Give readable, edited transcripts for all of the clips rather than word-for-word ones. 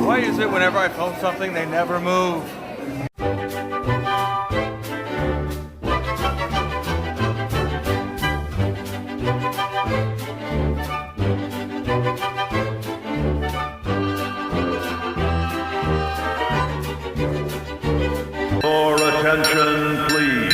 Why is it whenever I film something, they never move? For attention, please.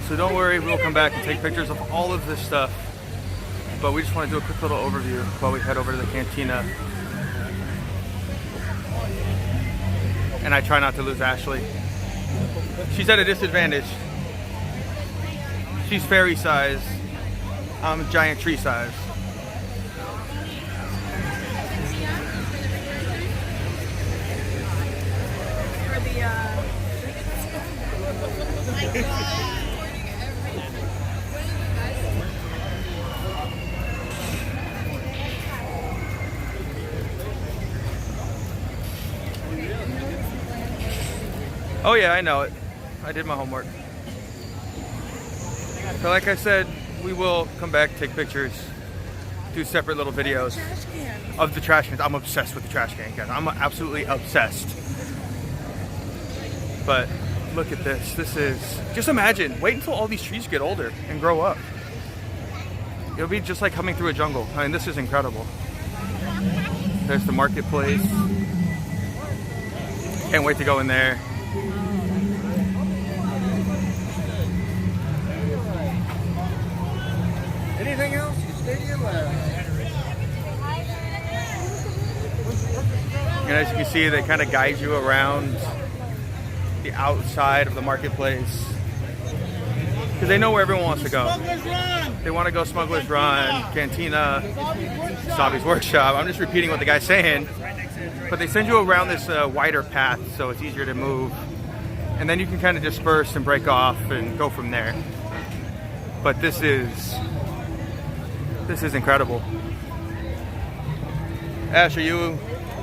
So don't worry, we'll come back and take pictures of all of this stuff. But we just want to do a quick little overview while we head over to the Cantina. And I try not to lose Ashley. She's at a disadvantage. She's fairy size. I'm giant tree size. Oh yeah, I know it. I did my homework. So like I said, we will come back, take pictures, do separate little videos of the trash cans. I'm obsessed with the trash can, guys. I'm absolutely obsessed. But look at this. This is, just imagine, wait until all these trees get older and grow up. It'll be just like coming through a jungle. I mean, this is incredible. There's the marketplace. Can't wait to go in there. Anything else? Stadium? And as you can see, they kind of guide you around the outside of the marketplace because they know where everyone wants to go. They want to go Smuggler's Run, Cantina, Sabi's Workshop. I'm just repeating what the guy's saying, but they send you around this wider path so it's easier to move, and then you can kind of disperse and break off and go from there. But this is incredible. Ash, are you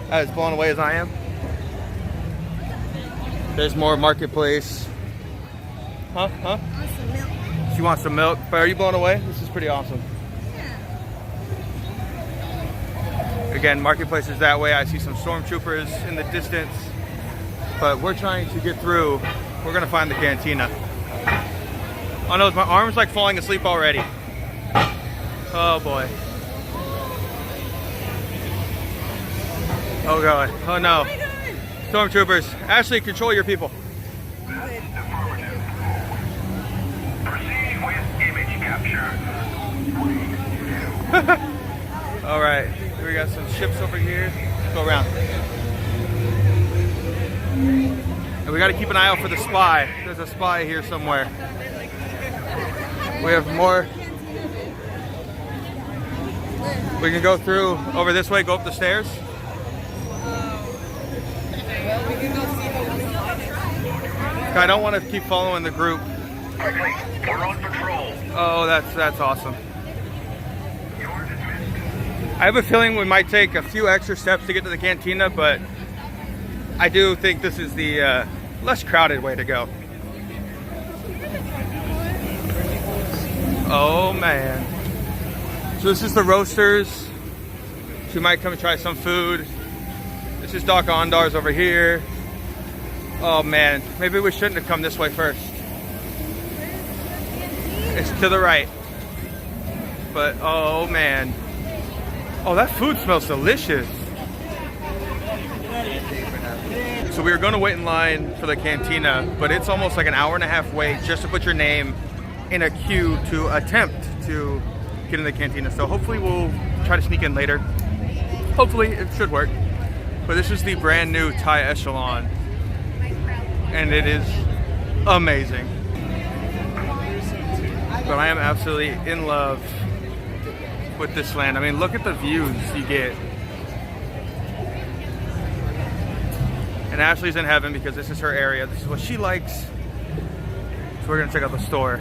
as blown away as I am? There's more marketplace. Huh? She wants some milk. But are you blown away? This is pretty awesome. Again, marketplace is that way. I see some stormtroopers in the distance. But we're trying to get through. We're gonna find the Cantina. Oh no, my arm's like falling asleep already. Oh boy. Oh god. Oh no. Stormtroopers. Ashley, control your people. Proceed with image capture. Alright. We got some ships over here. Let's go around. And we gotta keep an eye out for the spy. There's a spy here somewhere. We have more. We can go through over this way, go up the stairs. I don't want to keep following the group. Quickly, we're on patrol. Oh, that's awesome. I have a feeling we might take a few extra steps to get to the Cantina, but I do think this is the less crowded way to go. Oh man. So this is the roasters. She might come and try some food. This is Doc Ondar's over here. Oh man, maybe we shouldn't have come this way first. It's to the right. But oh man. Oh, that food smells delicious. So we were going to wait in line for the Cantina, but it's almost like an hour and a half wait just to put your name in a queue to attempt to get in the Cantina. So hopefully we'll try to sneak in later. Hopefully it should work. But this is the brand new Thai echelon, and it is amazing. But I am absolutely in love with this land. I mean, look at the views you get. And Ashley's in heaven because this is her area. This is what she likes. So we're gonna check out the store.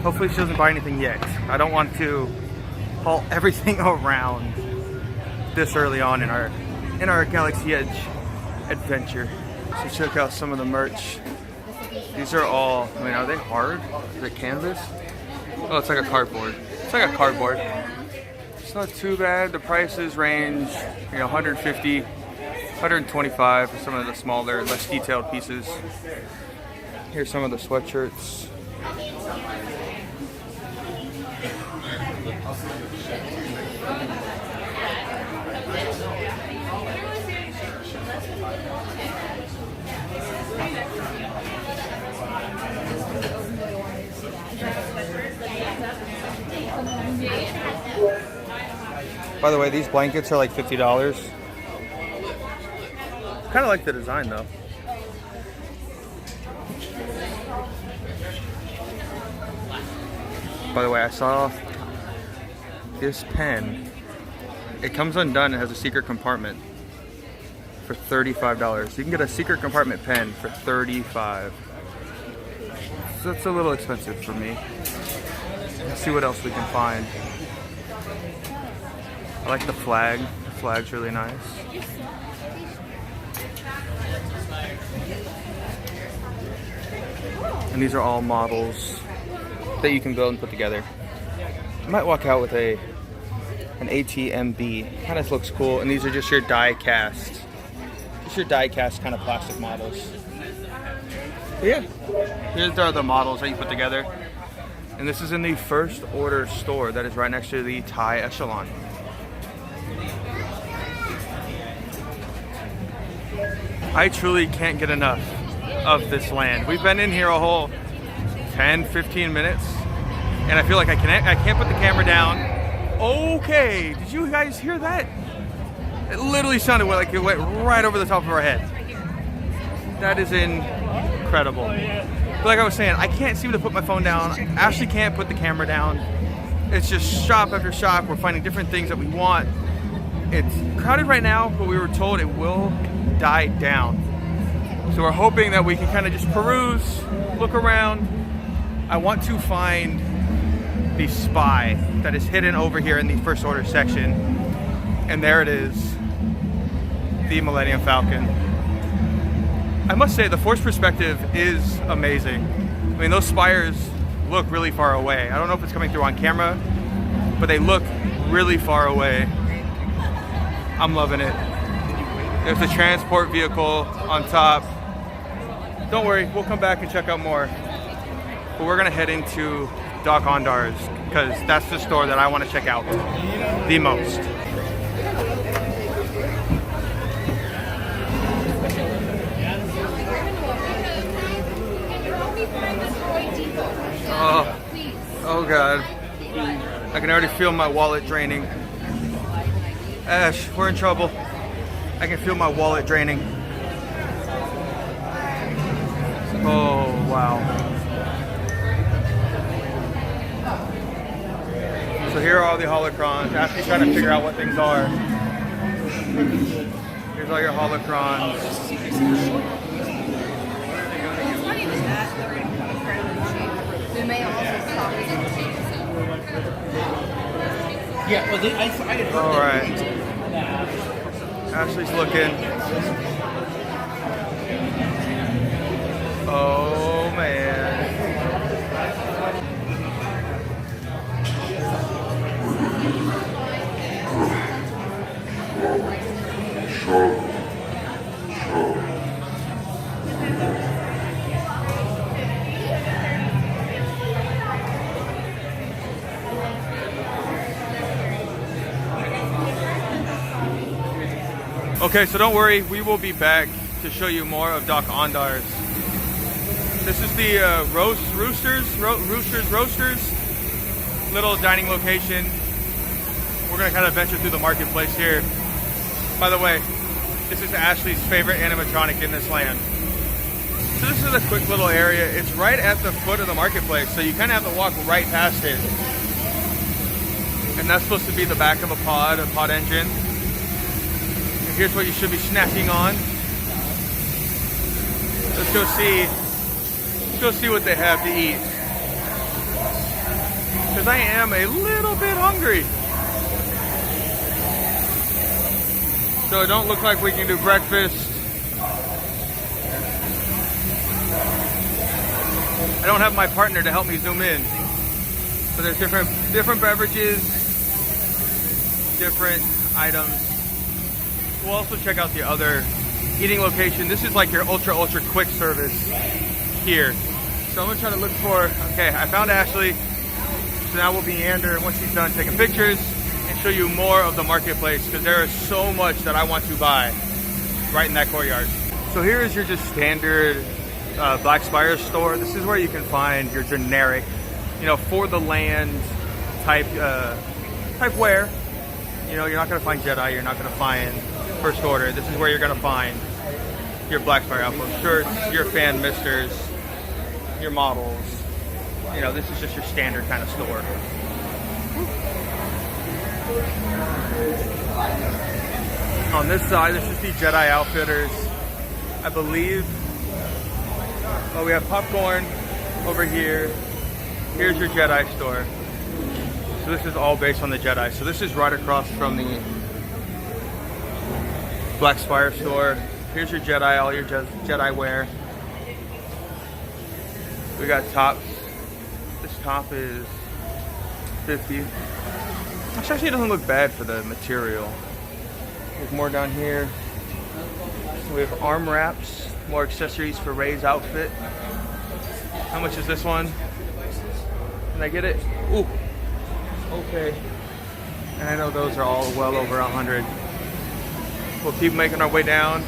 Hopefully she doesn't buy anything yet. I don't want to haul everything around this early on in our Galaxy Edge adventure. So check out some of the merch. These are all, I mean, are they hard? Is it canvas? Oh, it's like a cardboard. It's like a cardboard. It's not too bad. The prices range, you know, 150, 125 for some of the smaller, less detailed pieces. Here's some of the sweatshirts. By the way, these blankets are like $50. Kind of like the design though. By the way, I saw this pen. It comes undone and has a secret compartment for $35. You can get a secret compartment pen for $35. So that's a little expensive for me. Let's see what else we can find. I like the flag. The flag's really nice. And these are all models that you can build and put together. I might walk out with an ATMB. Kind of looks cool. And these are just your die cast. Just your die cast kind of plastic models. But yeah, here's are the models that you put together. And this is in the First Order store that is right next to the Thai echelon. I truly can't get enough of this land. We've been in here a whole 10-15 minutes and I feel like I can't put the camera down. Okay, did you guys hear that? It literally sounded like it went right over the top of our head. That is incredible. But like I was saying, I can't seem to put my phone down. Ashley can't put the camera down. It's just shop after shop. We're finding different things that we want. It's crowded right now, but we were told it will die down. So we're hoping that we can kind of just peruse, look around. I want to find the spy that is hidden over here in the First Order section. And there it is, the Millennium Falcon. I must say the force perspective is amazing. I mean, those spires look really far away. I don't know if it's coming through on camera, but they look really far away. I'm loving it. There's the transport vehicle on top. Don't worry, we'll come back and check out more. But we're gonna head into Doc Ondar's because that's the store that I want to check out the most. Oh God. I can already feel my wallet draining. Ash, we're in trouble. I can feel my wallet draining. Oh, wow. So here are all the holocrons. Ashley's trying to figure out what things are. Here's all your holocrons. Yeah, well, I had heard all right. Ashley's looking. Oh man. Okay, so don't worry, we will be back to show you more of Doc Ondar's. This is the Roasters little dining location. We're gonna kind of venture through the marketplace here. By the way, this is Ashley's favorite animatronic in this land. So this is a quick little area. It's right at the foot of the marketplace, so you kind of have to walk right past it. And that's supposed to be the back of a pod engine. And here's what you should be snacking on. Let's go see what they have to eat. Because I am a little bit hungry. So it don't look like we can do breakfast. I don't have my partner to help me zoom in. So there's different beverages, different items. We'll also check out the other eating location. This is like your ultra quick service here. So I'm gonna try to look for, okay, I found Ashley. So now we'll meander once she's done taking pictures and show you more of the marketplace because there is so much that I want to buy right in that courtyard. So here is your just standard Black Spire store. This is where you can find your generic, you know, for the land type wear. You know, you're not gonna find Jedi, you're not gonna find First Order. This is where you're gonna find your Black Spire Outpost shirts, your fan misters, your models. You know, this is just your standard kind of store. On this side, this is the Jedi Outfitters. I believe, oh, we have popcorn over here. Here's your Jedi store. So this is all based on the Jedi. So this is right across from the Black Spire store. Here's your Jedi, all your Jedi wear. We got tops. This top is $50. Which actually doesn't look bad for the material. There's more down here. So we have arm wraps, more accessories for Rey's outfit. How much is this one? Can I get it? Ooh, okay. And I know those are all well over 100. We'll keep making our way down.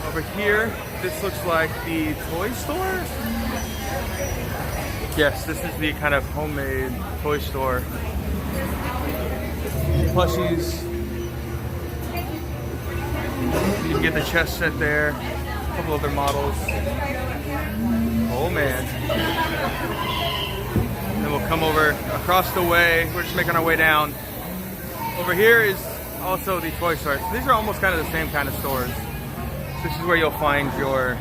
Over here, this looks like the toy store. Yes, this is the kind of homemade toy store. Plushies. You can get the chess set there. A couple other models. Oh man. And then we'll come over across the way. We're just making our way down. Over here is also the toy store. These are almost kind of the same kind of stores. This is where you'll find your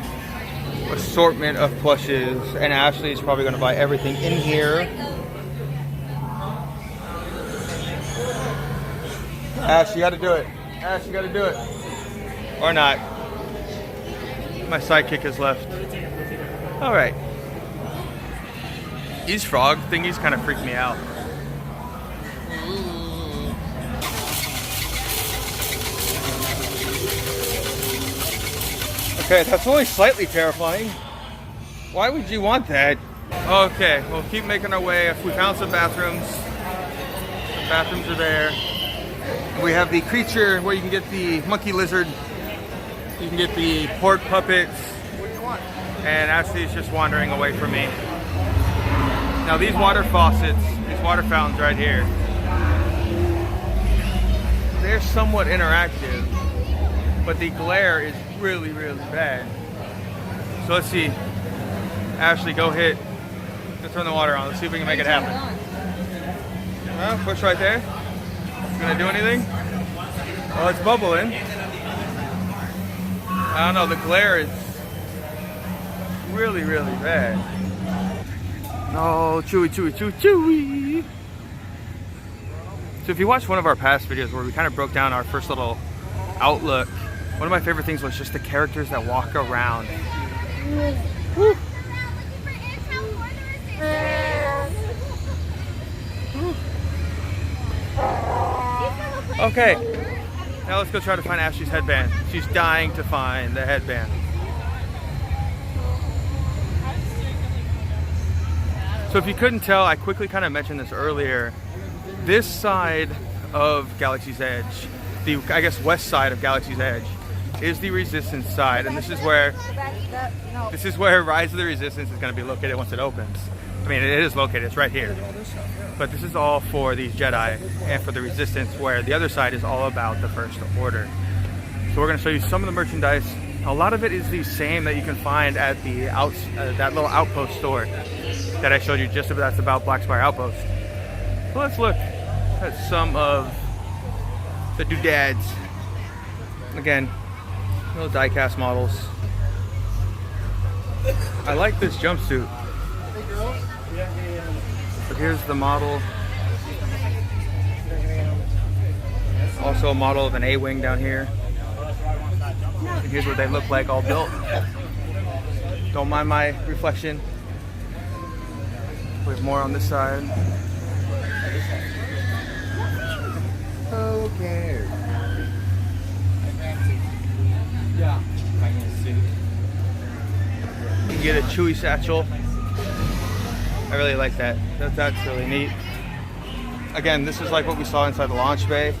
assortment of plushes. And Ashley's probably going to buy everything in here. Ash, you got to do it. Ash, you got to do it. Or not. My sidekick has left. All right. These frog thingies kind of freak me out. Okay, that's only slightly terrifying. Why would you want that? Okay, we'll keep making our way. We found some bathrooms. The bathrooms are there. We have the creature where you can get the monkey lizard. You can get the pork puppets. What do you want? And Ashley's just wandering away from me. Now these water faucets, these water fountains right here, they're somewhat interactive, but the glare is really, really bad. So let's see. Ashley, go turn the water on. Let's see if we can make it happen. Push right there. Gonna do anything? Oh, it's bubbling. I don't know, the glare is really, really bad. No, Chewie, Chewie, Chewie, Chewie. So if you watched one of our past videos where we kind of broke down our first little outlook, one of my favorite things was just the characters that walk around. Woo. Okay, now let's go try to find Ashley's headband. She's dying to find the headband. So if you couldn't tell, I quickly kind of mentioned this earlier. This side of Galaxy's Edge, the, I guess, west side of Galaxy's Edge, is the Resistance side, and this is where Rise of the Resistance is going to be located once it opens. I mean, it is located, it's right here. But this is all for these Jedi and for the Resistance, where the other side is all about the First Order. So we're gonna show you some of the merchandise. A lot of it is the same that you can find at the that little outpost store that I showed you just that's about Black Spire Outpost. So let's look at some of the doodads. Again, little die-cast models. I like this jumpsuit. So here's the model. Also a model of an A-Wing down here. And here's what they look like all built. Don't mind my reflection. We have more on this side. Okay. You can get a Chewie satchel. I really like that. That's really neat. Again, this is like what we saw inside the launch bay,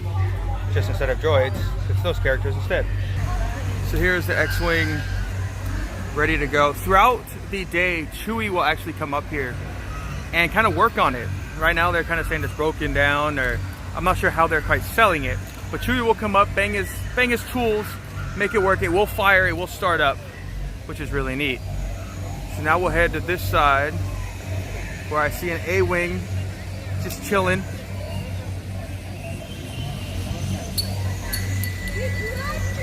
just instead of droids, it's those characters instead. So here's the X-Wing ready to go. Throughout the day, Chewie will actually come up here and kind of work on it. Right now they're kind of saying it's broken down, or I'm not sure how they're quite selling it, but Chewie will come up, bang his tools, make it work, it will fire, it will start up, which is really neat. So now we'll head to this side where I see an A-Wing just chilling.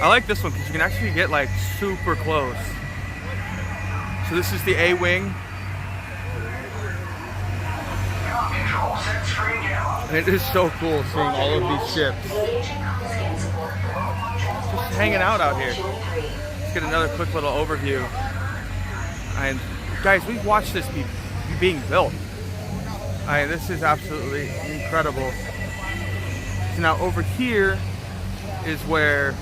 I like this one because you can actually get like super close. So this is the A-Wing. And it is so cool seeing all of these ships. Just hanging out here. Let's get another quick little overview. And guys, we've watched this being built. This is absolutely incredible. So now over here is where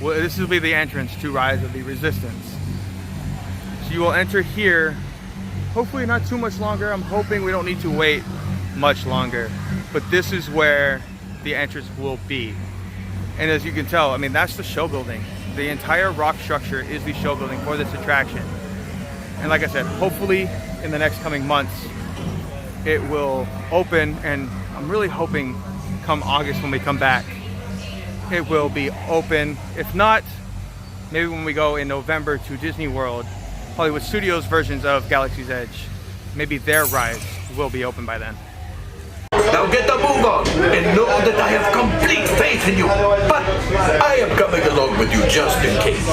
this will be the entrance to Rise of the Resistance. So you will enter here, hopefully not too much longer. I'm hoping we don't need to wait much longer, but this is where the entrance will be. And as you can tell, I mean, that's the show building. The entire rock structure is the show building for this attraction. And like I said, hopefully in the next coming months, it will open, and I'm really hoping come August when we come back, it will be open. If not, maybe when we go in November to Disney World, Hollywood Studios versions of Galaxy's Edge, maybe their rides will be open by then. Now get the move on, and know that I have complete faith in you, but I am coming along with you just in case.